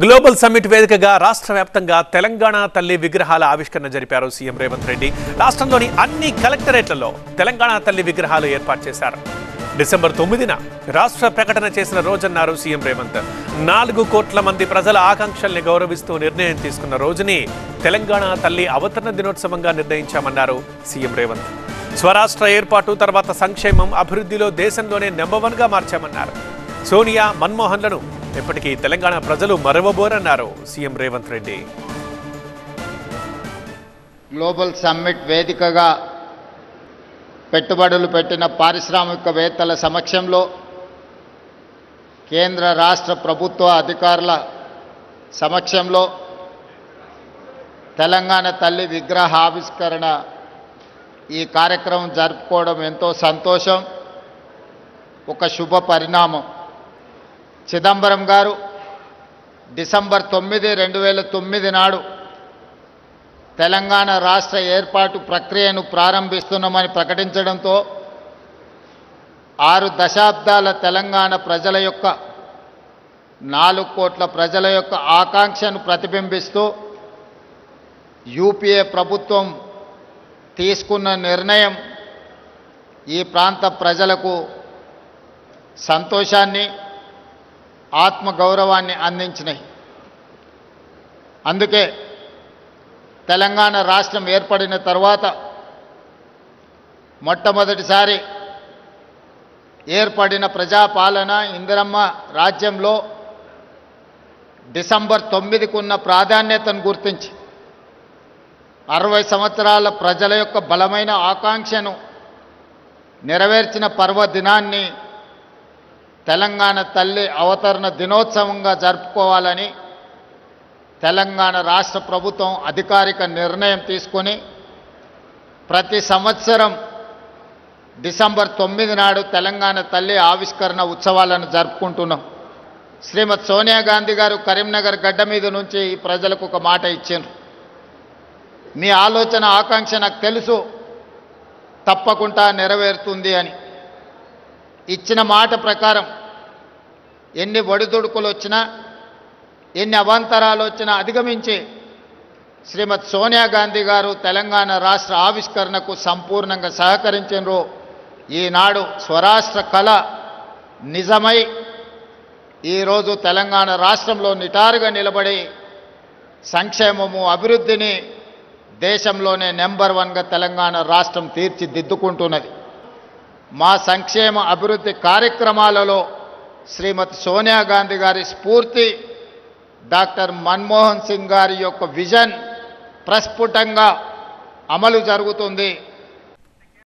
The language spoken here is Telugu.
గ్లోబల్ సమ్మిట్ వేదికగా రాష్ట్ర వ్యాప్తంగా తెలంగాణ తల్లి విగ్రహాల ఆవిష్కరణ జరిపారు సీఎం రేవంత్ రెడ్డి. రాష్ట్రంలోని అన్ని కలెక్టరేట్లలో తెలంగాణ తల్లి విగ్రహాలు ఏర్పాటు చేశారు. డిసెంబర్ 9న రాష్ట్ర ప్రకటన చేసిన రోజన్నారు సీఎం రేవంత్. 4 కోట్ల మంది ప్రజల ఆకాంక్షల్ని గౌరవిస్తూ నిర్ణయం తీసుకున్న రోజుని తెలంగాణ తల్లి అవతరణ దినోత్సవంగా నిర్ణయించామన్నారు సీఎం రేవంత్. స్వరాష్ట్ర ఏర్పాటు తర్వాత సంక్షేమం అభివృద్ధిలో దేశంలోనే నెంబర్ 1గా మార్చామన్నారు. సోనియా, మన్మోహన్లను ఎప్పటికీ తెలంగాణ ప్రజలు మరవబోరన్నారు CM Revanth Reddy. Global summit వేదికగా పెట్టుబడులు పెట్టిన పారిశ్రామికవేత్తల సమక్షంలో కేంద్ర రాష్ట్ర ప్రభుత్వ అధికారుల సమక్షంలో తెలంగాణ తల్లి విగ్రహ ఆవిష్కరణ ఈ కార్యక్రమం జరుపుకోవడం ఎంతో సంతోషం, ఒక శుభ పరిణామం. చిదంబరం గారు డిసెంబర్ 9, 2009 నాడు తెలంగాణ రాష్ట్ర ఏర్పాటు ప్రక్రియను ప్రారంభిస్తున్నామని ప్రకటించడంతో 6 దశాబ్దాల తెలంగాణ ప్రజల యొక్క 4 కోట్ల ప్రజల యొక్క ఆకాంక్షను ప్రతిబింబిస్తూ యూపీఏ ప్రభుత్వం తీసుకున్న నిర్ణయం ఈ ప్రాంత ప్రజలకు సంతోషాన్ని, ఆత్మగౌరవాన్ని అందించినాయి. అందుకే తెలంగాణ రాష్ట్రం ఏర్పడిన తర్వాత మొట్టమొదటిసారి ఏర్పడిన ప్రజాపాలన ఇందిరమ్మ రాజ్యంలో డిసెంబర్ 9కు ఉన్న ప్రాధాన్యతను గుర్తించి 60 సంవత్సరాల ప్రజల యొక్క బలమైన ఆకాంక్షను నెరవేర్చిన పర్వదినాన్ని తెలంగాణ తల్లి అవతరణ దినోత్సవంగా జరుపుకోవాలని తెలంగాణ రాష్ట్ర ప్రభుత్వం అధికారిక నిర్ణయం తీసుకొని ప్రతి సంవత్సరం డిసెంబర్ 9 నాడు తెలంగాణ తల్లి ఆవిష్కరణ ఉత్సవాలను జరుపుకుంటున్నాం. శ్రీమతి సోనియా గాంధీ గారు కరీంనగర్ గడ్డ మీద నుంచి ఈ ప్రజలకు ఒక మాట ఇచ్చారు. మీ ఆలోచన, ఆకాంక్ష నాకు తెలుసు, తప్పకుండా నెరవేరుతుంది అని. ఇచ్చిన మాట ప్రకారం ఎన్ని ఒడిదుడుకులు వచ్చినా, ఎన్ని అవాంతరాలు వచ్చినా అధిగమించి శ్రీమతి సోనియా గాంధీ గారు తెలంగాణ రాష్ట్ర ఆవిష్కరణకు సంపూర్ణంగా సహకరించారు. ఈనాడు స్వరాష్ట్ర కళ నిజమై ఈరోజు తెలంగాణ రాష్ట్రంలో నిటారుగా నిలబడి సంక్షేమము, అభివృద్ధిని దేశంలోనే నెంబర్ 1గా తెలంగాణ రాష్ట్రం తీర్చిదిద్దుకుంటున్నది. మా సంక్షేమ అభివృద్ధి కార్యక్రమాలలో శ్రీమతి సోనియా గాంధీ గారి స్ఫూర్తి, డాక్టర్ మన్మోహన్ సింగ్ గారి యొక్క విజన్ ప్రస్ఫుటంగా అమలు జరుగుతుంది.